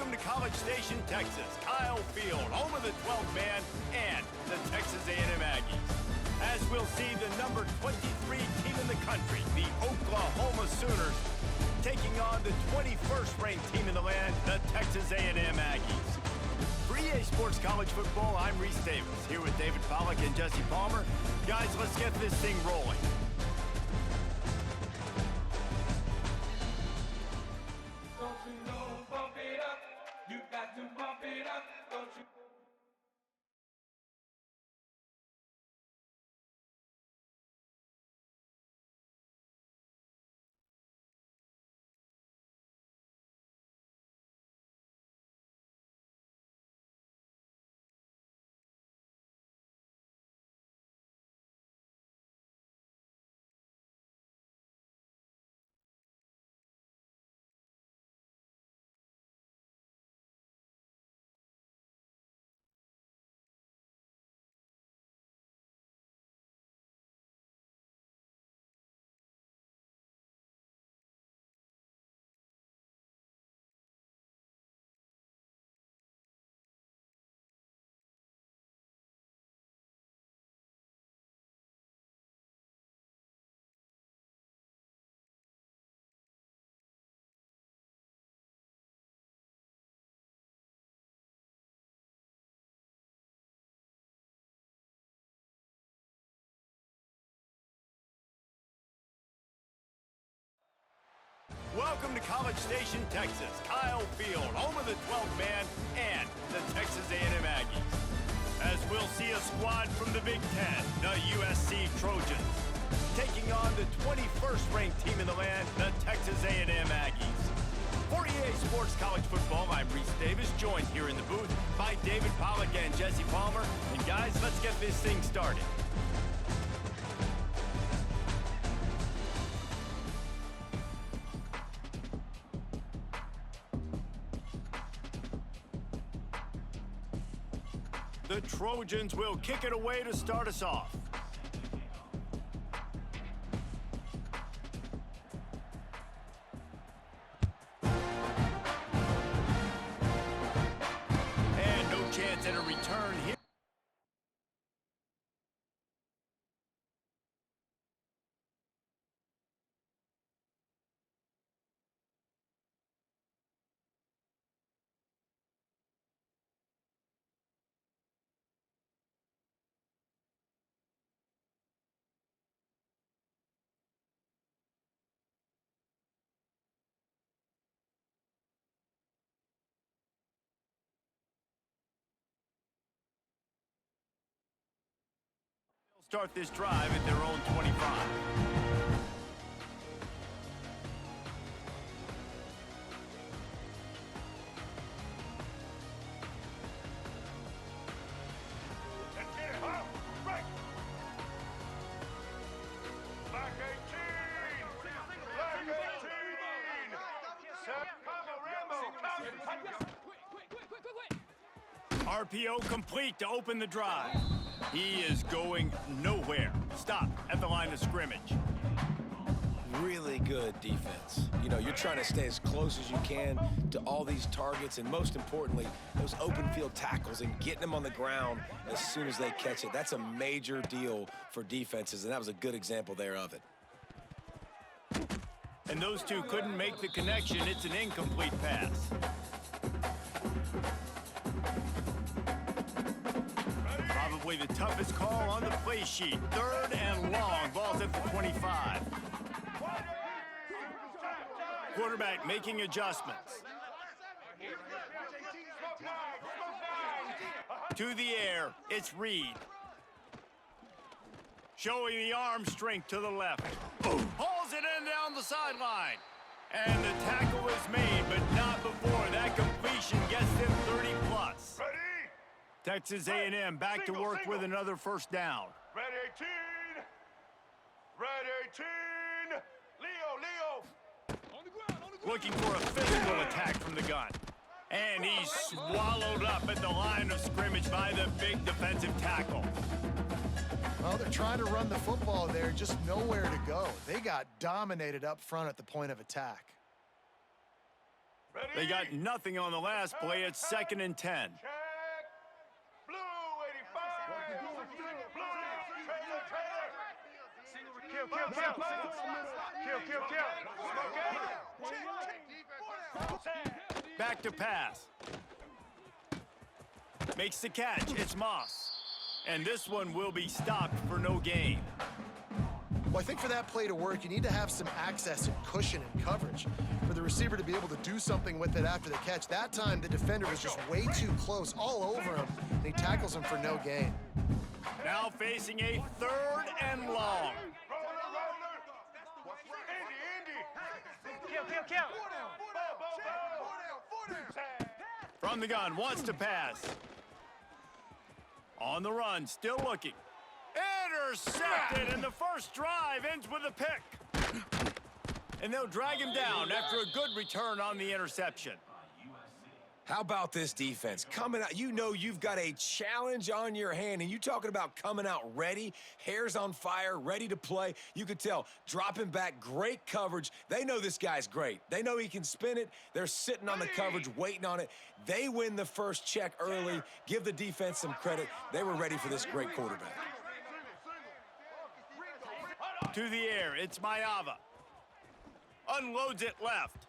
Welcome to College Station, Texas. Kyle Field, home of the 12th man and the Texas A&M Aggies. As we'll see, the number 23 team in the country, the Oklahoma Sooners, taking on the 21st ranked team in the land, the Texas A&M Aggies. For EA Sports College Football, I'm Reese Davis, here with David Pollack and Jesse Palmer. Guys, let's get this thing rolling. Don't you know, bump it up. You got to bump it up, don't you? Welcome to College Station, Texas. Kyle Field, home of the 12th man and the Texas A&M Aggies. As we'll see a squad from the Big Ten, the USC Trojans, taking on the 21st ranked team in the land, the Texas A&M Aggies. For EA Sports College Football, I'm Reese Davis, joined here in the booth by David Pollack and Jesse Palmer. And guys, let's get this thing started. The Trojans will kick it away to start us off. And no chance at a return here. Start this drive at their own 25. RPO complete to open the drive. He is going nowhere. Stop at the line of scrimmage. Really good defense. You know, you're trying to stay as close as you can to all these targets, and most importantly, those open field tackles and getting them on the ground as soon as they catch it. That's a major deal for defenses, and that was a good example there of it. And those two couldn't make the connection. It's an incomplete pass. Probably the toughest call on the play sheet. Third and long. Ball's at the 25. Quarterback making adjustments. To the air, it's Reed. Showing the arm strength to the left. Hauls it in down the sideline. And the tackle is made, but not before that completion gets them 30+. Ready? Texas A&M back to work with another first down. Red 18. Red 18. Leo. On the ground. Looking for a physical attack from the gun. And he's swallowed up at the line of scrimmage by the big defensive tackle. Well, they're trying to run the football there, just nowhere to go. They got dominated up front at the point of attack. They got nothing on the last play. It's 2nd and 10. Check. Blue 85. Blue. Trailer. Kill. Smoke. Back to pass. Makes the catch. It's Moss. And this one will be stopped for no gain. Well, I think for that play to work, you need to have some access and cushion and coverage for the receiver to be able to do something with it after the catch. That time, the defender was just way too close, all over him, and he tackles him for no gain. Now facing a 3rd and long. Indy. Kill. From the gun, wants to pass. On the run, still looking. Intercepted, and the first drive ends with a pick. And they'll drag him down after a good return on the interception. How about this defense? Coming out, you know you've got a challenge on your hand, and you talking about coming out ready, hairs on fire, ready to play. You could tell, dropping back, great coverage. They know this guy's great. They know he can spin it. They're sitting on the coverage, waiting on it. They win the first check early. Give the defense some credit. They were ready for this great quarterback. To the air, it's Mayava. Unloads it left.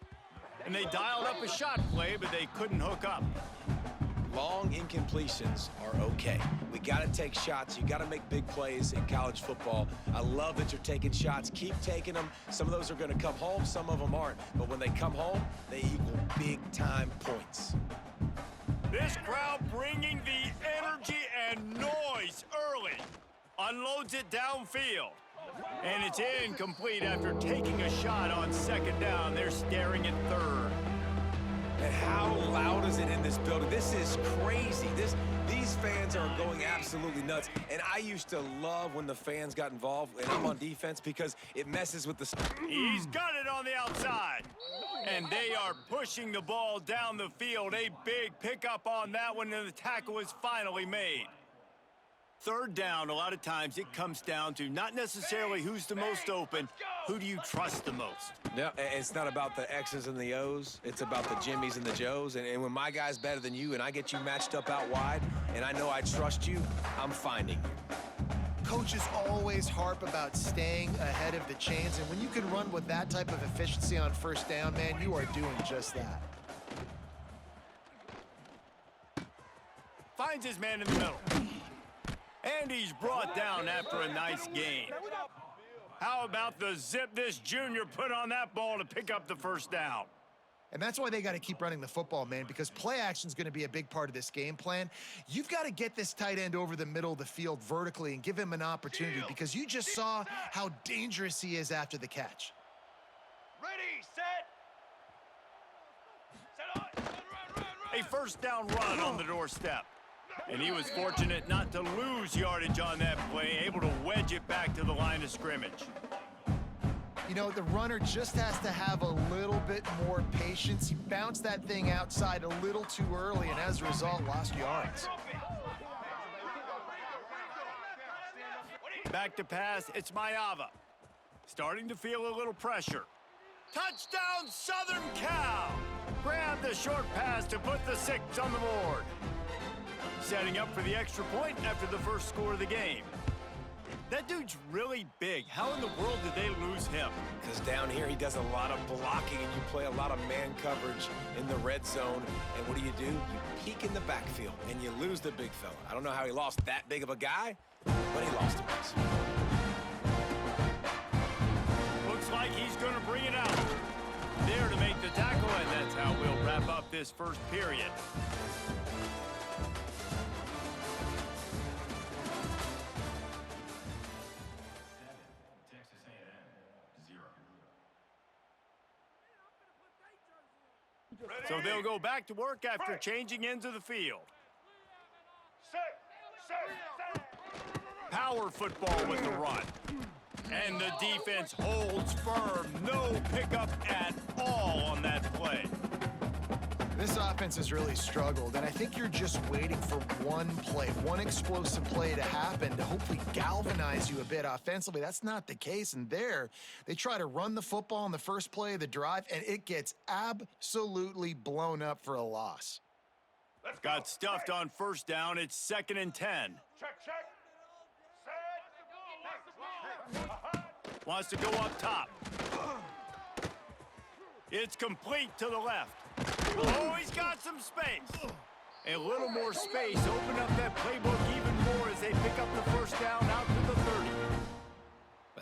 And they dialed up a shot play, but they couldn't hook up. Long incompletions are okay. We got to take shots. You got to make big plays in college football. I love that you're taking shots. Keep taking them. Some of those are going to come home. Some of them aren't. But when they come home, they equal big-time points. This crowd bringing the energy and noise early. Unloads it downfield. And it's incomplete after taking a shot on 2nd down. They're staring at 3rd. And how loud is it in this building? This is crazy. These fans are going absolutely nuts. And I used to love when the fans got involved, and I'm on defense, because it messes with the... He's got it on the outside. And they are pushing the ball down the field. A big pickup on that one, and the tackle is finally made. 3rd down, a lot of times it comes down to not necessarily who's the most open, who do you trust the most? Yeah, it's not about the X's and the O's. It's about the Jimmys and the Joes. And when my guy's better than you and I get you matched up out wide and I know I trust you, I'm finding you. Coaches always harp about staying ahead of the chains, and when you can run with that type of efficiency on 1st down, man, you are doing just that. Finds his man in the middle. And he's brought down after a nice gain. How about the zip this junior put on that ball to pick up the 1st down? And that's why they got to keep running the football, man, because play action is going to be a big part of this game plan. You've got to get this tight end over the middle of the field vertically and give him an opportunity, because you just saw how dangerous he is after the catch. Ready, set. Set on. Run. A 1st down run on the doorstep. And he was fortunate not to lose yardage on that play, able to wedge it back to the line of scrimmage. You know, the runner just has to have a little bit more patience. He bounced that thing outside a little too early, and as a result, lost yards. Back to pass, it's Mayava. Starting to feel a little pressure. Touchdown, Southern Cal! Grab the short pass to put the 6 on the board. Setting up for the extra point after the first score of the game. That dude's really big. How in the world did they lose him? Because down here he does a lot of blocking, and you play a lot of man coverage in the red zone. And what do? You peek in the backfield, and you lose the big fella. I don't know how he lost that big of a guy, but he lost him. Looks like he's going to bring it out. There to make the tackle, and that's how we'll wrap up this first period. So they'll go back to work after changing into the field. Power football with the run. And the defense holds firm. No pickup at all on that play. This offense has really struggled, and I think you're just waiting for one play, one explosive play to happen to hopefully galvanize you a bit offensively. That's not the case, and there, they try to run the football in the first play of the drive, and it gets absolutely blown up for a loss. Let's Got go. stuffed on first down. It's 2nd and 10. Check, check. Set. Wants to go up top. It's complete to the left. Oh, he's got some space. A little more space. Open up that playbook even more as they pick up the first down out to the 30.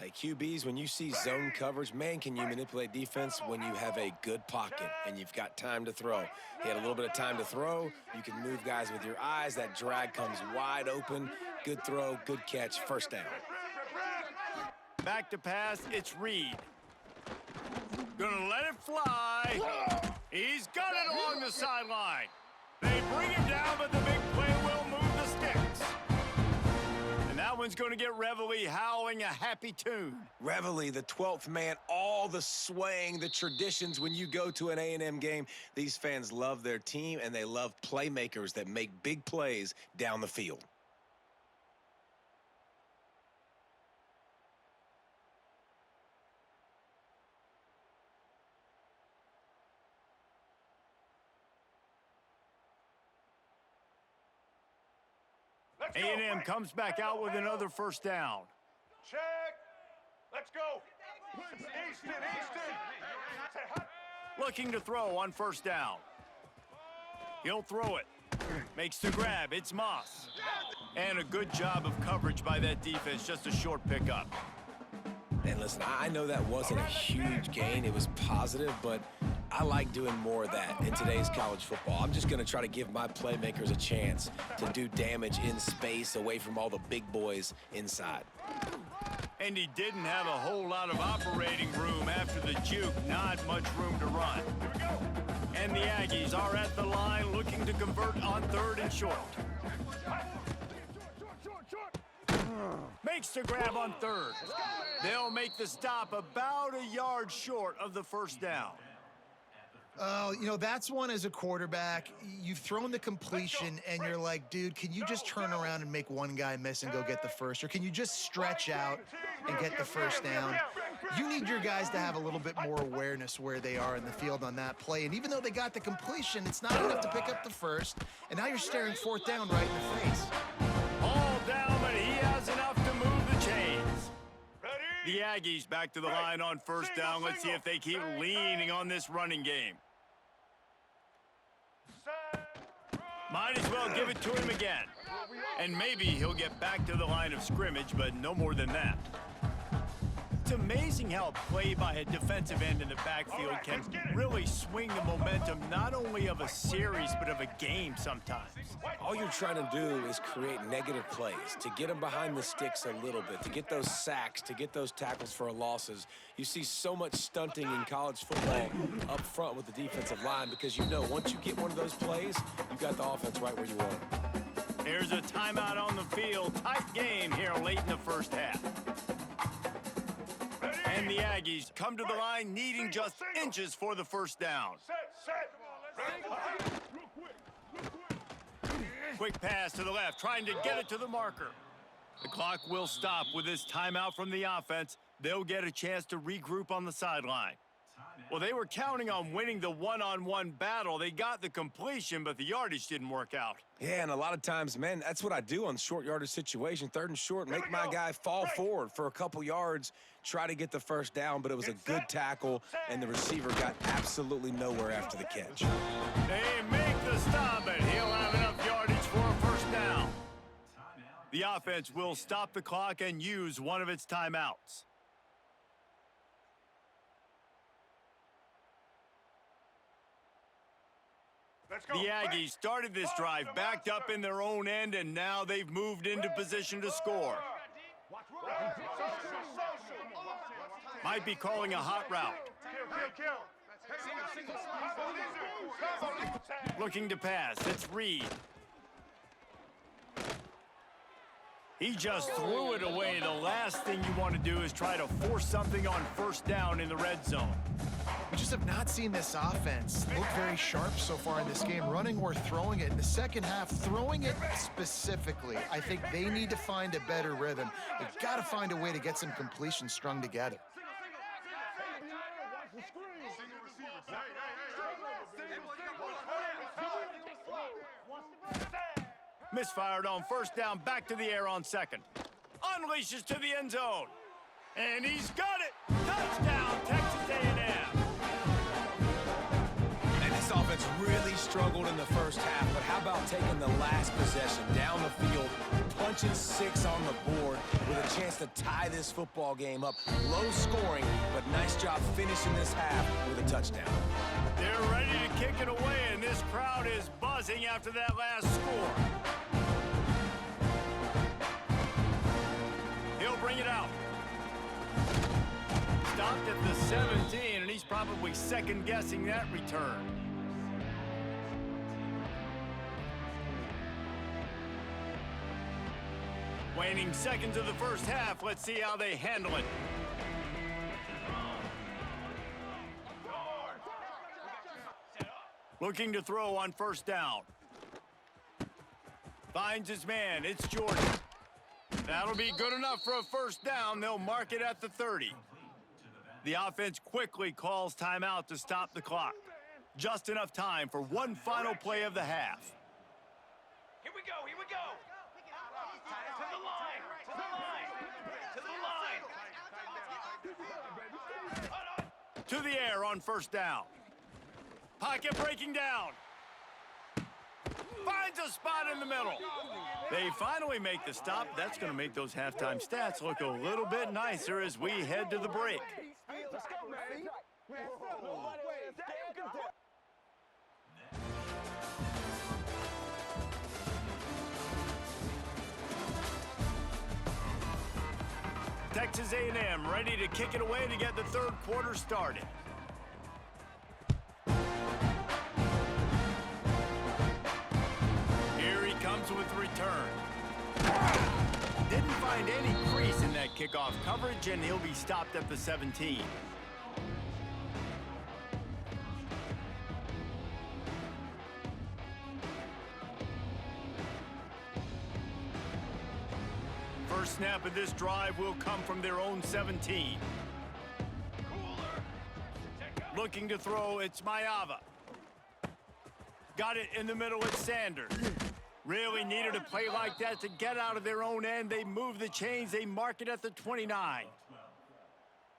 Like QBs, when you see zone coverage, man, can you manipulate defense when you have a good pocket and you've got time to throw. He had a little bit of time to throw. You can move guys with your eyes. That drag comes wide open. Good throw, good catch, first down. Back to pass, it's Reed. Gonna let it fly. He's got it along the sideline. They bring him down, but the big play will move the sticks. And that one's gonna get Reveille howling a happy tune. Reveille, the 12th man, all the swaying, the traditions when you go to an A&M game. These fans love their team, and they love playmakers that make big plays down the field. Let's go. A&M comes back out with another first down. Check. Let's go. Easton. Say hot. Looking to throw on first down. He'll throw it. Makes the grab. It's Moss. And a good job of coverage by that defense. Just a short pickup. And listen, I know that wasn't a huge gain. It was positive, but I like doing more of that in today's college football. I'm just going to try to give my playmakers a chance to do damage in space away from all the big boys inside. And he didn't have a whole lot of operating room after the juke. Not much room to run. And the Aggies are at the line looking to convert on 3rd and short. Makes the grab on 3rd. They'll make the stop about a yard short of the first down. Oh, you know, that's one as a quarterback. You've thrown the completion, and you're like, dude, can you just turn around and make one guy miss and go get the first? Or can you just stretch out and get the first down? You need your guys to have a little bit more awareness where they are in the field on that play. And even though they got the completion, it's not enough to pick up the first. And now you're staring 4th down right in the face. All down, but he has enough to move the chains. The Aggies back to the line on first down. Let's see if they keep leaning on this running game. Might as well give it to him again. And maybe he'll get back to the line of scrimmage, but no more than that. It's amazing how a play by a defensive end in the backfield can really swing the momentum not only of a series, but of a game sometimes. All you're trying to do is create negative plays, to get them behind the sticks a little bit, to get those sacks, to get those tackles for losses. You see so much stunting in college football up front with the defensive line because you know once you get one of those plays, you've got the offense right where you want it. Here's a timeout on the field. Tight game here late in the first half. And the Aggies come to the line needing just inches for the first down. Set. Quick pass to the left, trying to get it to the marker. The clock will stop with this timeout from the offense. They'll get a chance to regroup on the sideline. Well, they were counting on winning the one-on-one battle. They got the completion, but the yardage didn't work out. Yeah, and a lot of times, man, that's what I do on short yardage situation. 3rd and short, make my guy fall forward for a couple yards, try to get the first down, but it was a good tackle, and the receiver got absolutely nowhere after the catch. They make the stop, but he'll have enough yardage for a first down. The offense will stop the clock and use one of its timeouts. The Aggies started this drive backed up in their own end, and now they've moved into position to score. Might be calling a hot route. Looking to pass. It's Reed. He just threw it away. The last thing you want to do is try to force something on first down in the red zone. We just have not seen this offense look very sharp so far in this game, running or throwing it. In the second half, throwing it specifically, I think they need to find a better rhythm. They've got to find a way to get some completions strung together. Misfired on first down, back to the air on second. Unleashes to the end zone. And he's got it! Touchdown, Texas A&M! And this offense really struggled in the first half, but how about taking the last possession down the field, punching 6 on the board with a chance to tie this football game up. Low scoring, but nice job finishing this half with a touchdown. They're ready to kick it away, and this crowd is buzzing after that last score. He'll bring it out. Stopped at the 17, and he's probably second-guessing that return. Waning seconds of the first half. Let's see how they handle it. Looking to throw on first down. Finds his man. It's Jordan. That'll be good enough for a first down. They'll mark it at the 30. The offense quickly calls timeout to stop the clock. Just enough time for one final play of the half. Here we go, here we go. To the line, to the line, to the line. To the air on first down. Pocket breaking down. Finds a spot in the middle. They finally make the stop. That's going to make those halftime stats look a little bit nicer as we head to the break. Let's go, man. Texas A&M ready to kick it away to get the third quarter started. Here he comes with return. Didn't find any crease in that kickoff coverage, and he'll be stopped at the 17. First snap of this drive will come from their own 17. Looking to throw, it's Mayava. Got it in the middle, it's Sanders. Really needed a play like that to get out of their own end. They move the chains, they mark it at the 29.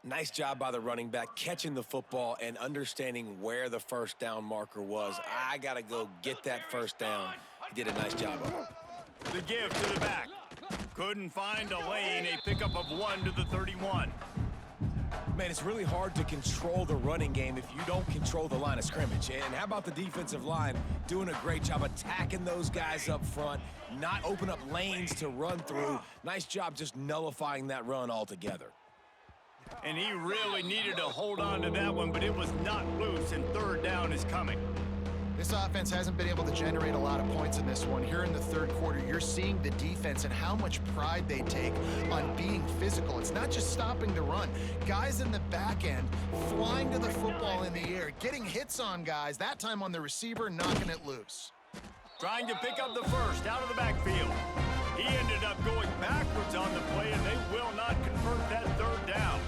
Nice job by the running back, catching the football and understanding where the first down marker was. I got to go get that first down. He did a nice job of it. The give to the back. Couldn't find a lane, a pickup of 1 to the 31. Man, it's really hard to control the running game if you don't control the line of scrimmage. And how about the defensive line doing a great job attacking those guys up front, not open up lanes to run through. Nice job just nullifying that run altogether. And he really needed to hold on to that one, but it was not loose, and third down is coming. This offense hasn't been able to generate a lot of points in this one. Here in the third quarter, you're seeing the defense and how much pride they take on being physical. It's not just stopping the run. Guys in the back end flying to the football in the air, getting hits on guys, that time on the receiver, knocking it loose. Trying to pick up the first out of the backfield. He ended up going backwards on the play, and they will not convert that third down.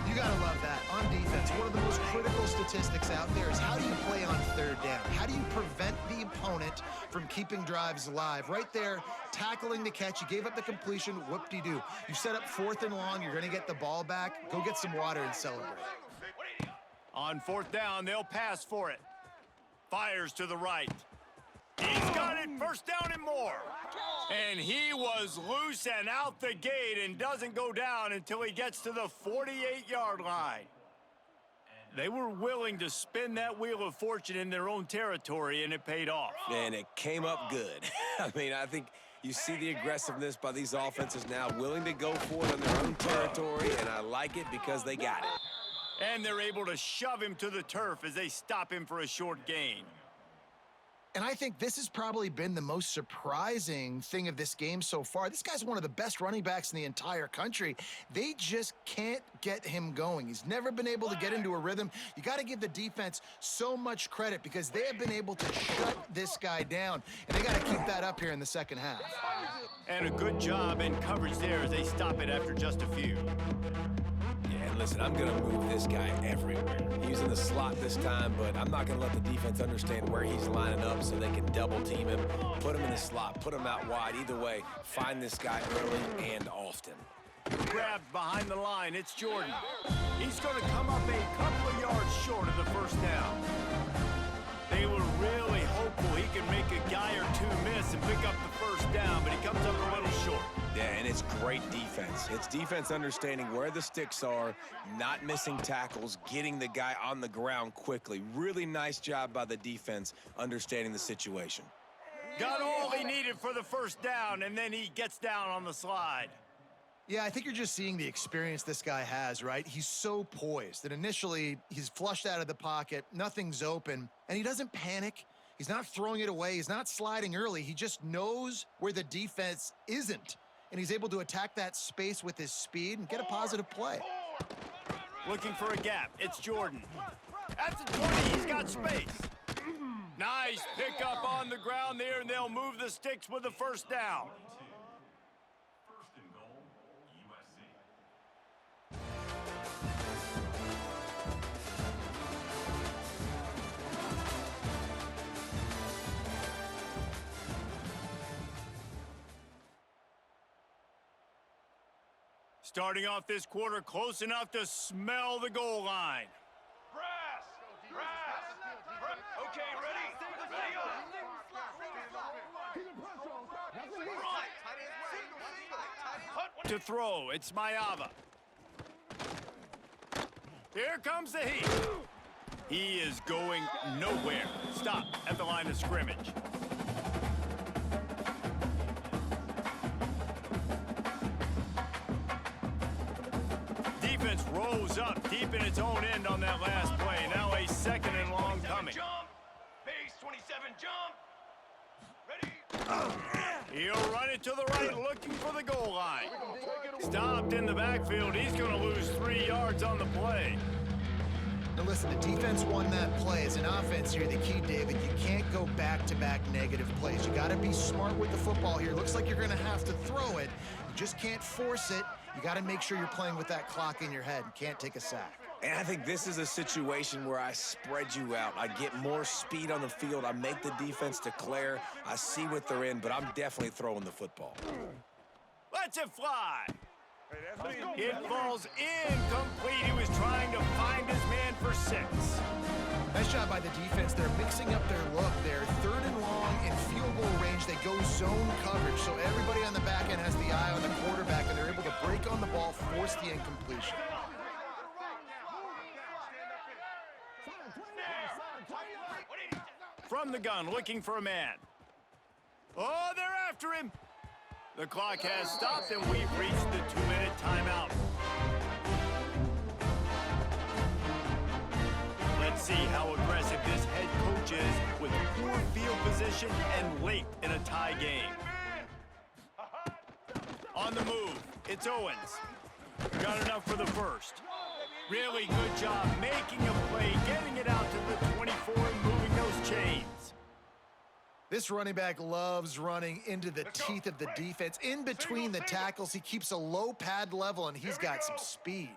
You gotta love that. On defense, one of the most critical statistics out there is how do you play on third down? How do you prevent the opponent from keeping drives alive? Right there, tackling the catch, you gave up the completion, whoop-de-doo. You set up 4th and long, you're gonna get the ball back, go get some water and celebrate. On fourth down, they'll pass for it. Fires to the right. He's got it, first down and more. And he was loose and out the gate and doesn't go down until he gets to the 48-yard line. They were willing to spin that wheel of fortune in their own territory, and it paid off. And it came up good. I mean, I think you see the aggressiveness by these offenses now, willing to go for it in their own territory, and I like it because they got it. And they're able to shove him to the turf as they stop him for a short gain. And I think this has probably been the most surprising thing of this game so far. This guy's one of the best running backs in the entire country. They just can't get him going. He's never been able to get into a rhythm. You got to give the defense so much credit because they have been able to shut this guy down, and they got to keep that up here in the second half. And a good job in coverage there as they stop it after just a few. Yeah, and listen, I'm going to move this guy everywhere. He's in the slot this time, but I'm not going to let the defense understand where he's lining up so they can double team him, put him in the slot, put him out wide. Either way, find this guy early and often. Grabbed behind the line, it's Jordan. He's going to come up a couple of yards short of the first down. They were really hopeful he could make a guy or two miss and pick up the first down, but he comes up a little short. Yeah, and it's great defense. It's defense understanding where the sticks are, not missing tackles, getting the guy on the ground quickly. Really nice job by the defense understanding the situation. Got all he needed for the first down, and then he gets down on the slide. Yeah, I think you're just seeing the experience this guy has, right? He's so poised that initially he's flushed out of the pocket, nothing's open, and he doesn't panic. He's not throwing it away. He's not sliding early. He just knows where the defense isn't, and he's able to attack that space with his speed and get a positive play. Looking for a gap. It's Jordan. At the 20, he's got space. Nice pickup on the ground there, and they'll move the sticks with the first down. Starting off this quarter close enough to smell the goal line. Brass! Okay, ready? To throw, it's Mayava. Here comes the heat. He is going nowhere. Stop at the line of scrimmage. Defense rolls up deep in its own end on that last play. Now a second and long coming. Jump! Base 27, jump! Ready? He'll run it to the right, looking for the goal line. Stopped in the backfield. He's going to lose 3 yards on the play. Now listen, the defense won that play. As an offense here, the key, David, you can't go back-to-back negative plays. You got to be smart with the football here. Looks like you're going to have to throw it. You just can't force it. You got to make sure you're playing with that clock in your head and can't take a sack. And I think this is a situation where I spread you out. I get more speed on the field. I make the defense declare. I see what they're in, but I'm definitely throwing the football. Lets it fly. It falls incomplete. He was trying to find his man for 6. Nice job by the defense. They're mixing up their look. They're 3rd and long in field goal range. They go zone coverage, so everybody on the back end has the eye on the quarterback, and they're able to break on the ball, force the incompletion. From the gun, looking for a man. Oh, they're after him. The clock has stopped, and we've reached the 2-minute timeout. Let's see how aggressive this head coach is with poor field position and late in a tie game. On the move, it's Owens. Got enough for the first. Really good job making a play, getting it out to the 24 and moving those chains. This running back loves running into the teeth of the defense. In between the tackles, he keeps a low pad level, and he's got some speed.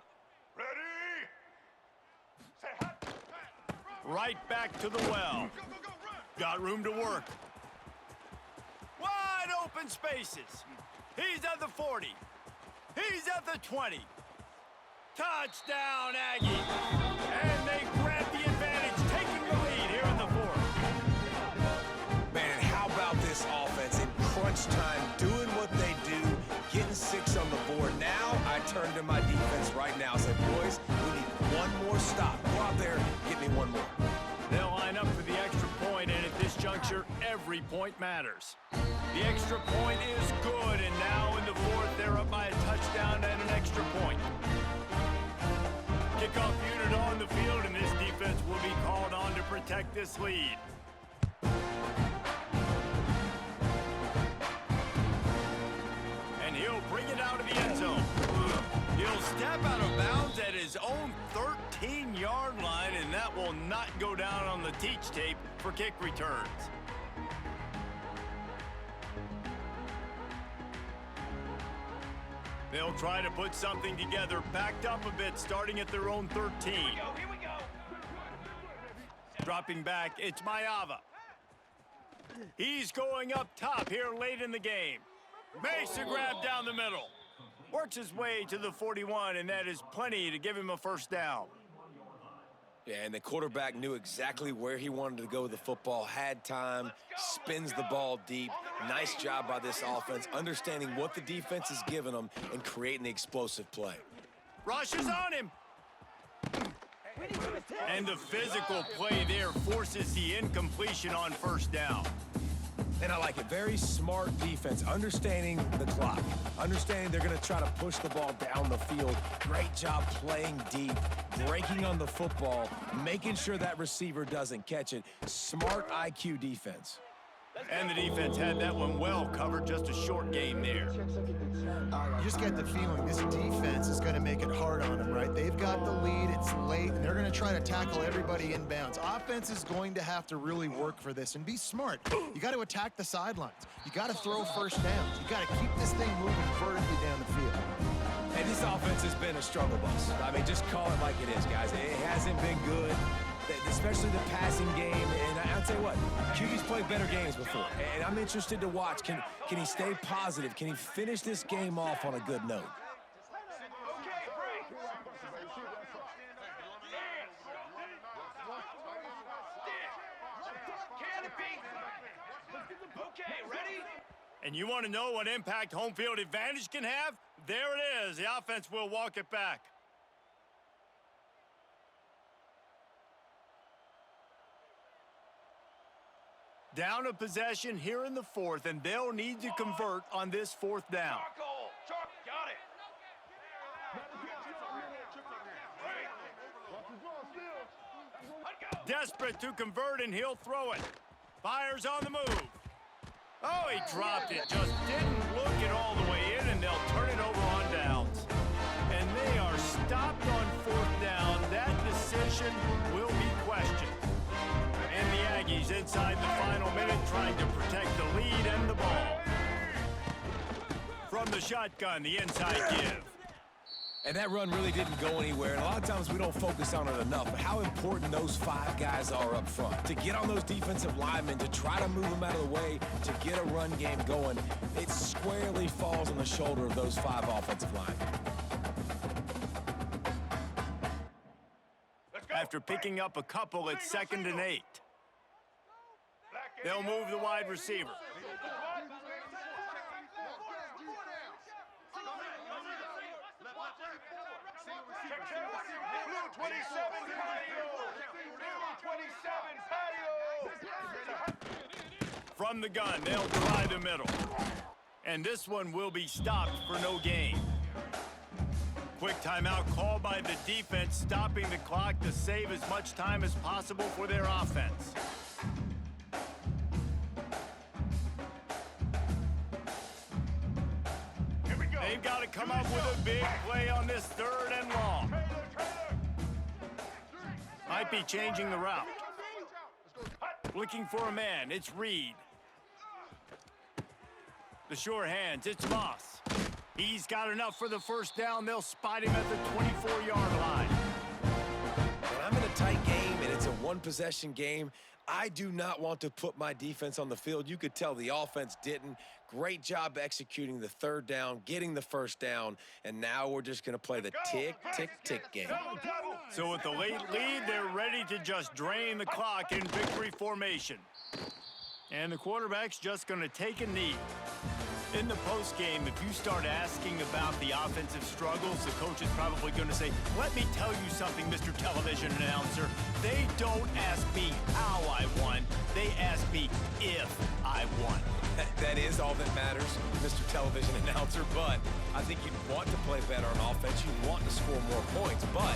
Right back to the well. Got room to work. Wide open spaces. He's at the 40. He's at the 20. Touchdown, Aggie. And they grab the advantage, taking the lead here in the 4th. Man, how about this offense in crunch time, doing what they do, getting 6 on the board. Now I turn to my defense right now and say, boys, we need one more stop. Go out there, get me one more. They'll line up for the extra point, and at this juncture, every point matters. The extra point is good, and now in the 4th, they're up by a touchdown and an extra point. Kickoff unit on the field, and this defense will be called on to protect this lead. And he'll bring it out of the end zone. He'll step out of bounds at his own 13-yard line, and that will not go down on the teach tape for kick returns. They'll try to put something together, backed up a bit, starting at their own 13. Here we go. Dropping back, it's Mayava. He's going up top here late in the game. Makes a grab down the middle. Works his way to the 41, and that is plenty to give him a first down. Yeah, and the quarterback knew exactly where he wanted to go with the football, had time, spins the ball deep. Nice job by this offense, understanding what the defense is giving them and creating the explosive play. Rushes on him. And the physical play there forces the incompletion on first down. And I like it. Very smart defense, understanding the clock, understanding they're going to try to push the ball down the field. Great job playing deep, breaking on the football, making sure that receiver doesn't catch it. Smart IQ defense. And the defense had that one well covered, just a short game there. You just get the feeling this defense is going to make it hard on them, right? They've got the lead, it's late, and they're going to try to tackle everybody inbounds. Offense is going to have to really work for this and be smart. You got to attack the sidelines. You got to throw first downs. You got to keep this thing moving vertically down the field. And this offense has been a struggle bus. I mean, just call it like it is, guys. It hasn't been good, especially the passing game. And I'll tell you what, QB's played better games before. And I'm interested to watch. Can he stay positive? Can he finish this game off on a good note? Okay, ready? And you want to know what impact home field advantage can have? There it is. The offense will walk it back. Down a possession here in the fourth, and they'll need to convert on this fourth down. Got it. Desperate to convert, and he'll throw it. Fires on the move. Oh, he dropped it. Just didn't look it all the way in, and they'll turn it over on downs. And they are stopped on fourth down. That decision will be questioned. And the Aggies inside the final minute trying to protect the lead and the ball. From the shotgun, the inside give. And that run really didn't go anywhere. And a lot of times we don't focus on it enough. But how important those five guys are up front. To get on those defensive linemen, to try to move them out of the way, to get a run game going, it squarely falls on the shoulder of those five offensive linemen. After picking up a couple, it's 2nd and 8. They'll move the wide receiver. From the gun, they'll try the middle. And this one will be stopped for no gain. Quick timeout called by the defense, stopping the clock to save as much time as possible for their offense. They've got to come up with a big play on this 3rd and long. Might be changing the route. Looking for a man, it's Reed. The sure hands, it's Moss. He's got enough for the first down. They'll spot him at the 24-yard line. When I'm in a tight game and it's a one-possession game, I do not want to put my defense on the field. You could tell the offense didn't. Great job executing the 3rd down, getting the first down, and now we're just going to play the tick, tick, tick game. So with the late lead, they're ready to just drain the clock in victory formation. And the quarterback's just going to take a knee. In the postgame, if you start asking about the offensive struggles, the coach is probably going to say, let me tell you something, Mr. Television Announcer. They don't ask me how I won. They ask me if I won. That is all that matters, Mr. Television Announcer, but I think you'd want to play better on offense. You'd want to score more points, but